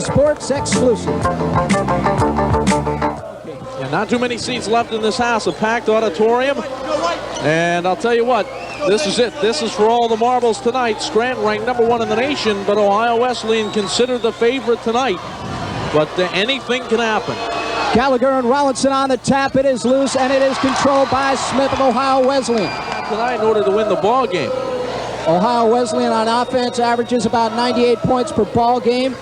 Sports exclusive. Yeah, not too many seats left in this house, a packed auditorium. And I'll tell you what, this is it. This is for all the marbles tonight. Scranton ranked #1 in the nation, but Ohio Wesleyan considered the favorite tonight. But anything can happen. Gallagher and Rollinson on the tap. It is loose, and it is controlled by Smith of Ohio Wesleyan. Tonight in order to win the ball game. Ohio Wesleyan on offense averages about 98 points per ball game.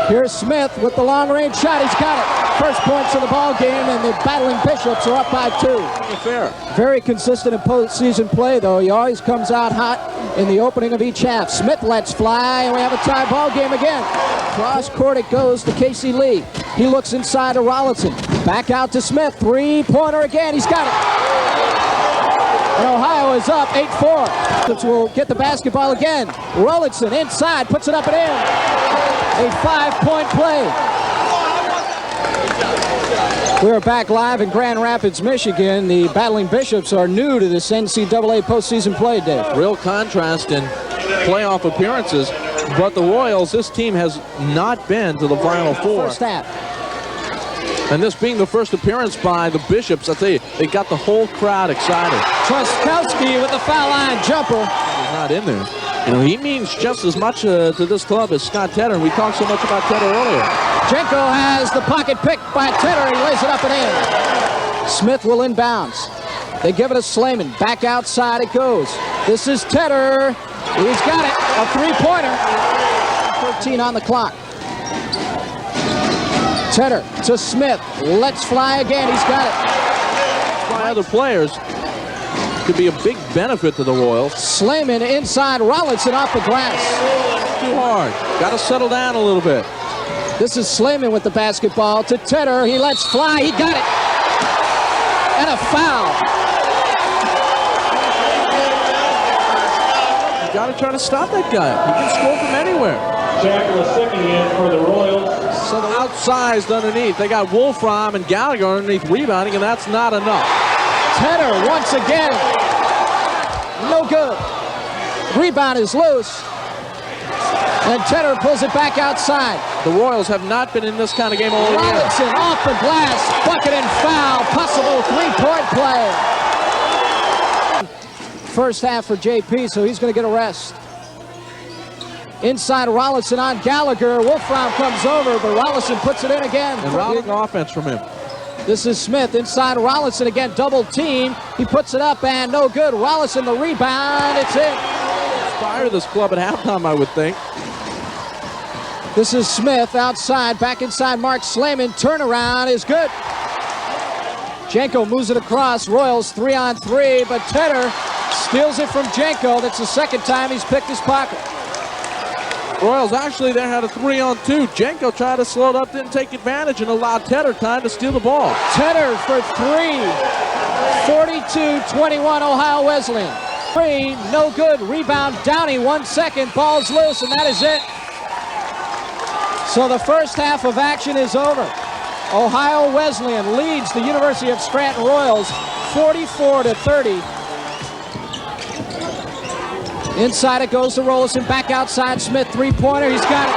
Here's Smith with the long-range shot. He's got it. First points of the ball game, and the Battling Bishops are up by 2. Fair. Very consistent in postseason play, though. He always comes out hot in the opening of each half. Smith lets fly, and we have a tie ball game again. Cross court it goes to Casey Lee. He looks inside to Rollinson. Back out to Smith. Three-pointer again. He's got it. And Ohio is up 8-4. Will get the basketball again. Rollinson inside, puts it up and in. A 5-point play. We're back live in Grand Rapids, Michigan. The Battling Bishops are new to this NCAA postseason play, Dave. Real contrast in playoff appearances, but the Royals, this team has not been to the Final Four. First half. And this being the first appearance by the Bishops, I'll tell you, they got the whole crowd excited. Truskowski with the foul line jumper. He's not in there. You know, he means just as much to this club as Scott Tedder, and we talked so much about Tedder earlier. Jenko has the pocket picked by Tedder. He lays it up and in. Smith will inbounds. They give it to Slayman. Back outside it goes. This is Tedder. He's got it. A three-pointer. 13 on the clock. Tedder to Smith. Let's fly again. He's got it. By other players could be a big benefit to the Royals. Slayman inside. Rollinson off the glass. Too hard. Got to settle down a little bit. This is Slayman with the basketball to Tedder. He lets fly. He got it. And a foul. You got to try to stop that guy. He can score from anywhere. Jackal second in for the Royals. So outsized underneath. They got Wolfram and Gallagher underneath rebounding, and that's not enough. Tedder once again. No good. Rebound is loose. And Tedder pulls it back outside. The Royals have not been in this kind of game all year. Robinson off the glass. Bucket and foul. Possible three-point play. First half for JP, so he's going to get a rest. Inside Rollinson on Gallagher. Wolfram comes over, but Rollinson puts it in again. And routing offense from him. This is Smith inside Rollinson again. Double team. He puts it up and no good. Rollinson the rebound. It's in. Fire this club at halftime, I would think. This is Smith outside. Back inside Mark Slayman. Turnaround is good. Jenko moves it across. Royals 3-on-3, but Tedder steals it from Jenko. That's the second time he's picked his pocket. Royals actually there had a 3-on-2. Jenko tried to slow it up, didn't take advantage, and allowed Tedder time to steal the ball. Tedder for 3. 42-21 Ohio Wesleyan. 3, no good. Rebound Downey, 1 second. Ball's loose, and that is it. So the first half of action is over. Ohio Wesleyan leads the University of Scranton Royals 44-30. Inside it goes to Rollinson. Back outside Smith. Three-pointer. He's got it.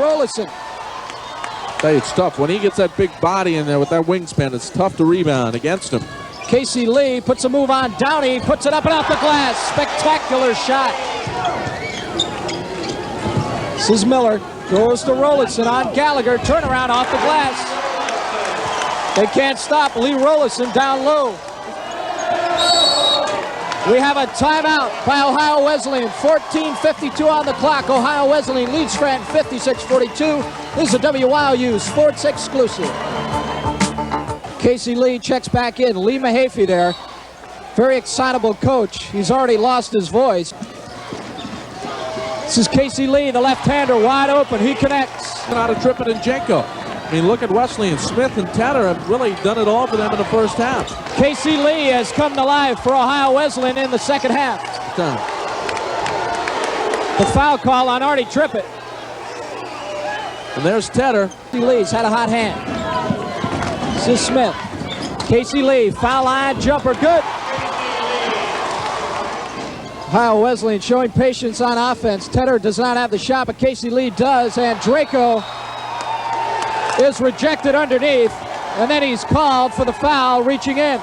Rollinson. Hey, it's tough. When he gets that big body in there with that wingspan, it's tough to rebound against him. Casey Lee puts a move on Downey. Puts it up and off the glass. Spectacular shot. This is Miller. Goes to Rollinson on Gallagher. Turnaround off the glass. They can't stop Lee Rollinson down low. We have a timeout by Ohio Wesleyan. 14:52 on the clock. Ohio Wesleyan leads Scranton 56-42. This is a WYOU Sports exclusive. Casey Lee checks back in. Lee Mahaffey there. Very excitable coach. He's already lost his voice. This is Casey Lee, the left-hander, wide open. He connects. Out of Trippett and Jenko. I mean, look at Wesleyan. Smith and Tedder have really done it all for them in the first half. Casey Lee has come to life for Ohio Wesleyan in the second half. The foul call on Artie Trippett. And there's Tedder. Casey Lee's had a hot hand. This is Smith. Casey Lee, foul line jumper, good. Ohio Wesleyan showing patience on offense. Tedder does not have the shot, but Casey Lee does, and Draco is rejected underneath, and then he's called for the foul, reaching in.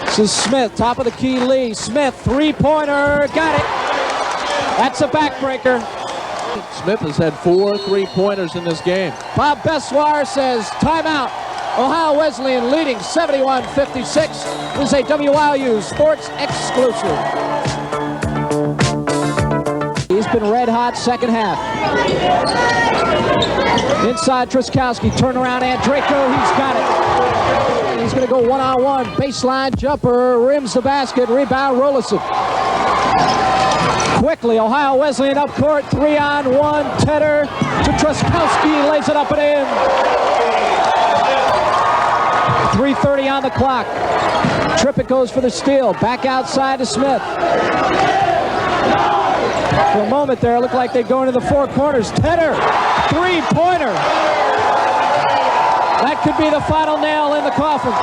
This is Smith, top of the key, Lee. Smith, three-pointer, got it. That's a backbreaker. Smith has had 4 3-pointers in this game. Bob Bessoir says timeout. Ohio Wesleyan leading 71-56. This is a WIU Sports exclusive. He's been red hot second half. Inside Truskowski, turnaround, and Draco, he's got it. He's going to go one-on-one, baseline jumper, rims the basket, rebound, Rollison. Quickly, Ohio Wesleyan up court, 3-on-1, Tedder to Truskowski, lays it up and in. 3:30 on the clock. Trippett goes for the steal. Back outside to Smith. For a moment there, it looked like they'd go into the four corners. Tedder, three-pointer. That could be the final nail in the coffin.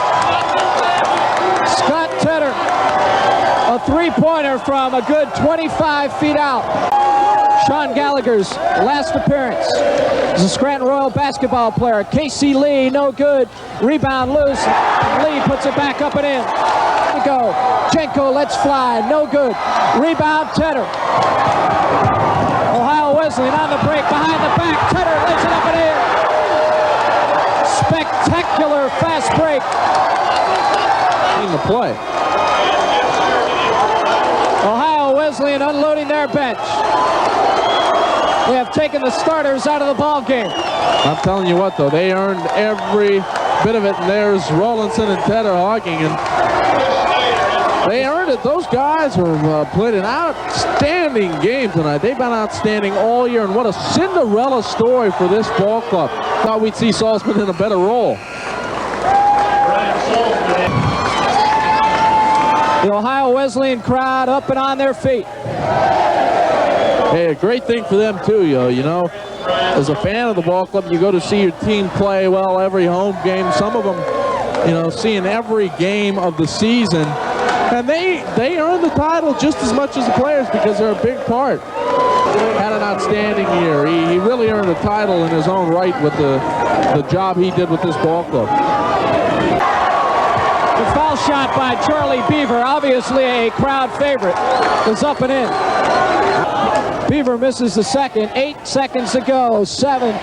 Scott Tedder, a three-pointer from a good 25 feet out. Sean Gallagher's last appearance as a Scranton Royal basketball player. Casey Lee, no good. Rebound loose. Lee puts it back up and in. Here we go. Jenko lets fly, no good. Rebound, Tedder. Ohio Wesleyan on the break, behind the back. Tedder lays it up and in. Spectacular fast break. In the play. Ohio Wesleyan unloading their bench. They have taken the starters out of the ball game. I'm telling you what, though, they earned every bit of it, and there's Rollinson and Tedder hogging, and they earned it. Those guys have played an outstanding game tonight. They've been outstanding all year, and what a Cinderella story for this ball club. Thought we'd see Salzman in a better role. The Ohio Wesleyan crowd up and on their feet. Hey, a great thing for them too, you know. As a fan of the ball club, you go to see your team play well every home game. Some of them, you know, seeing every game of the season. And they earn the title just as much as the players because they're a big part. Had an outstanding year. He really earned the title in his own right with the job he did with this ball club. The foul shot by Charlie Beaver, obviously a crowd favorite, is up and in. Beaver misses the second. 8 seconds to go. 7,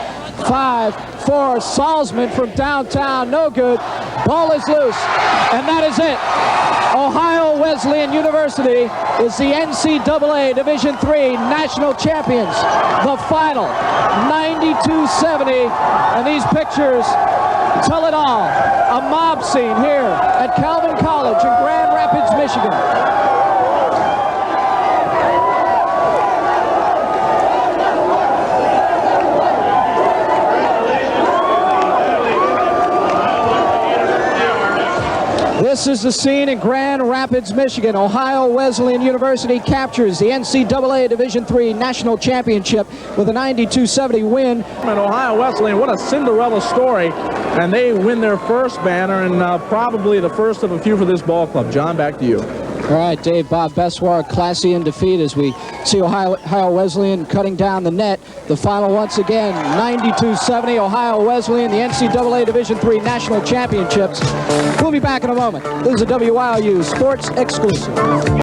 5, 4. Salzman from downtown, no good. Ball is loose, and that is it. Ohio Wesleyan University is the NCAA Division III National Champions. The final, 92-70, and these pictures tell it all. A mob scene here at Calvin College in Grand Rapids, Michigan. This is the scene in Grand Rapids, Michigan. Ohio Wesleyan University captures the NCAA Division III National Championship with a 92-70 win. And Ohio Wesleyan, what a Cinderella story. And they win their first banner and probably the first of a few for this ball club. John, back to you. All right, Dave, Bob Bessoir, classy in defeat as we see Ohio Wesleyan cutting down the net. The final once again, 92-70, Ohio Wesleyan, the NCAA Division III National Championships. We'll be back in a moment. This is a WIU Sports exclusive.